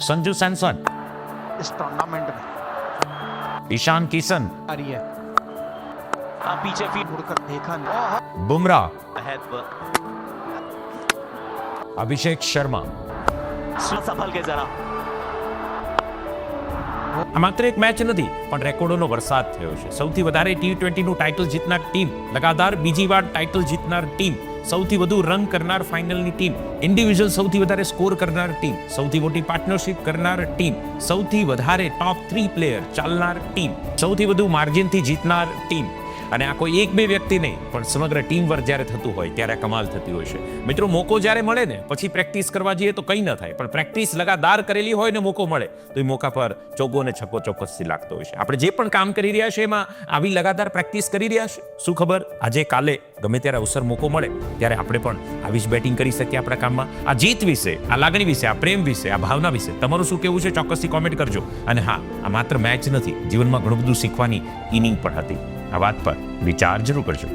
संजू सैमसन, इस टूर्नामेंट में ईशान किशन, आ रही है। पीछे फीट मुड़कर देखा नहीं। बुमराह, अहद अभिषेक शर्मा। संभल के जरा આ માત્ર એક મેચ નથી પણ રેકોર્ડોનો વરસાદ થયો છે. સૌથી વધારે T20 નું ટાઇટલ જીતનાર ટીમ, લગાતાર બીજી વાર ટાઇટલ જીતનાર ટીમ, સૌથી વધુ રન કરનાર ફાઇનલની ટીમ, ઇન્ડિવિજ્યુઅલ સૌથી વધારે સ્કોર કરનાર ટીમ, સૌથી મોટી પાર્ટનરશિપ કરનાર ટીમ, સૌથી વધારે ટોપ 3 પ્લેયર ચાલનાર ટીમ, સૌથી વધુ માર્જિનથી જીતનાર ટીમ. અને આ કોઈ એક બે વ્યક્તિ નહીં પણ સમગ્ર ટીમ વર્ક જ્યારે થતું હોય ત્યારે આ કમાલ થતી હોય છે. મિત્રો, મોકો જ્યારે મળે ને પછી પ્રેક્ટિસ કરવા જઈએ તો કંઈ ન થાય, પણ પ્રેક્ટિસ લગાતાર કરેલી હોય ને મોકો મળે તો એ મોકા પર ચોગ્ગો અને છક્કો ચોક્કસથી લાગતો હોય છે. આપણે જે પણ કામ કરી રહ્યા છે એમાં આવી લગાતાર પ્રેક્ટિસ કરી રહ્યા છે. શું ખબર આજે કાલે ગમે ત્યારે અવસર મોકો મળે ત્યારે આપણે પણ આવી જ બેટિંગ કરી શકીએ આપણા કામમાં. આ જીત વિશે, આ લાગણી વિશે, આ પ્રેમ વિશે, આ ભાવના વિશે તમારું શું કહેવું છે ચોક્કસથી કોમેન્ટ કરજો. અને હા, આ માત્ર મેચ નથી, જીવનમાં ઘણું બધું શીખવાની ઇનિંગ પણ હતી. આ વાત પર વિચાર જરૂર કરજો.